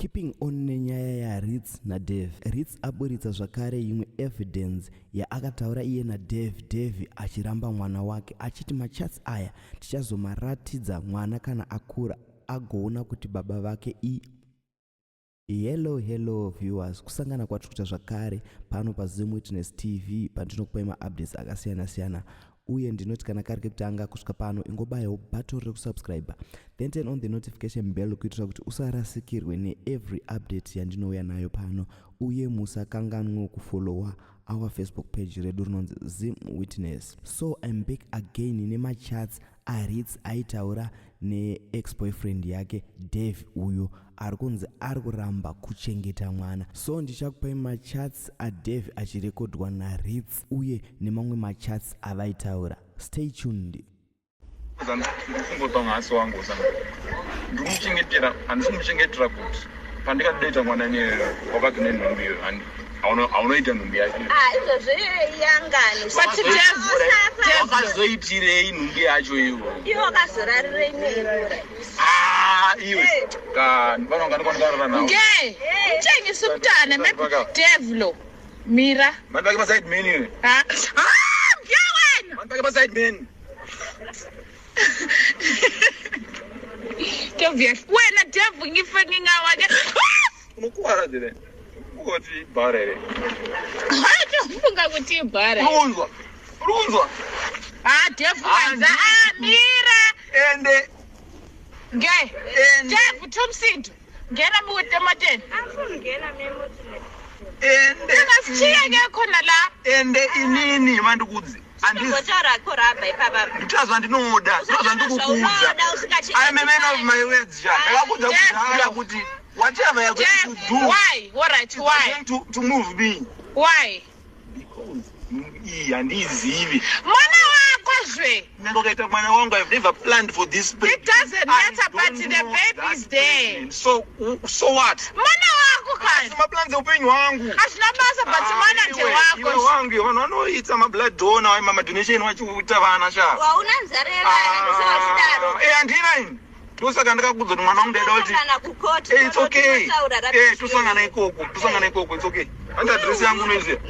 Keeping on nenyaya ya Ritz na Dev. Ritz aburitsa zvakare imwe evidence yaakataura iye Dev achiramba mwana wake achiti machats aya tichazomaratidza mwana kana akura agoona kuti baba vake Hello viewers, kusangana kwatikuita zvakare pano paZim Witness TV pandinokupai maupdates akasiyana-siyana. Uye ndinoti kana kari kekutanga kusvika pano ingobayawo button rekusubscribe then turn on the notification bell kuitira kuti usarasikirwe neevery update yandinouya nayo pano. Uye musakanganwa kufollowa our Facebook page redu rinonzi Zim Witness. So I'm back again nemachats aRitz aitaura ne-ex-boyfriend yake Dev uyo arikunzi arikuramba kuchengeta mwana. So ndichakupai machats aDev achirekodwa naRitz uye nemamwe machats avaitaura. Stay tuned. Ndikumuchengetera kuti pandikadeta mwana neyo wakati nenhumbiyo aunoita nhumbi yake wakazoitirei nhumbi yacho iwo iwe ndipanokandikarara nawo mutshengisa umntwana Devlo mira mandibake baside man iwe wena mandibake baside man wena Dev ngife ngingawake unokuwara dile ukuthi barere funga kuti ibhara unzwa Dev wenza mira ende Dev Thomsindo ngena mutemateni afungena memotini ende akasichiya ke khona la ende inini mandikudzi ngotara koraba ipapa nditazwa ndinoda ndikukuudza I am a man of my words ndakakudza kuti whatever you're going to do why why to move me why because handizivi mwana wako zve ndokaita mwana wangu I've never planned for this baby. It doesn't matter but the baby is there so what mwana wako kani maplans upenyu wangu asina basa but mwana nje wako iwe wangu vanhu vanoita mablood donor mamadonation vachiita vana sha wauna nzarera kusavachidaro handina ini ndosaka ndakakudza kuti mwana wangu ndaida kuti it's okay tosangana ikoko it's okay anda address yangu unoiziva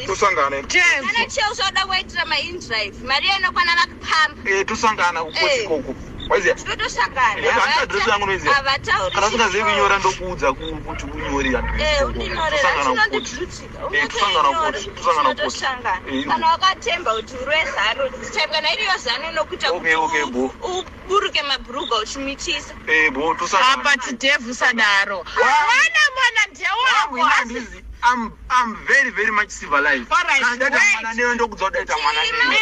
tosangana kana cheo usoda kuitira maindrive mari inokwanana kupamba tosangana ikoko waiziva anda address yangu unoiziva kana usingazivi kunyora ndokuudza kuti unyore kana wakatemba kuti urwezano kana iriyo zano inokuita uburuke mabhuruga uchimitisa bo tosangana but Dev sadaro mwana ndiye wako I'm very much civilized. Mwana newe ndokudza kudaita mwana newe.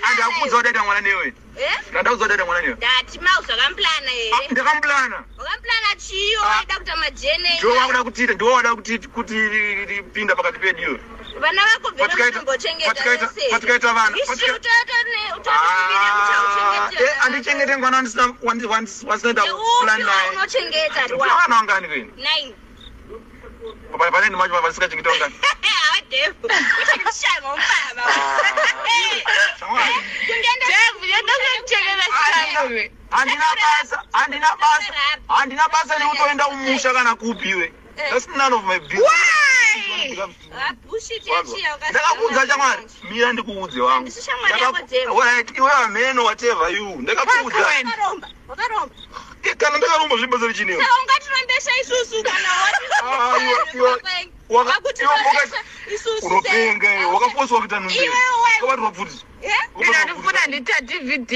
Andakudza kudaita mwana newe. Ndakudza kudaita mwana newe. Ndati mauzo kamplana here. Ndakamplana. Wakamplana chiyo waida kuita majene. Ndo wada kuti pinda pakati pedu. Vana vako bvera kumbochengeta sei. Patikaita vana. Andichengete mwana wasinoda plan naye. Unochengeta ri wa. Vana wangani kwenu? 9. Papa ni macho vasikachengeta wangani? Dev. Uchishango mpaba. Dev yenda kuchengeta chitango. Handina basa nekutoenda kumusha kana kupiwe. That's none of my business. Why? Ndakakudza chamwari mira ndikuudze wangu iwe amen whatever you ndakakudza wakaromba kana ndakaromba zvimbaza richiniwo ungatirombesa isusu kana unopenga wakaposwa kuita nhumbi wakabatwa bvudzi ndinofuna ndita DVD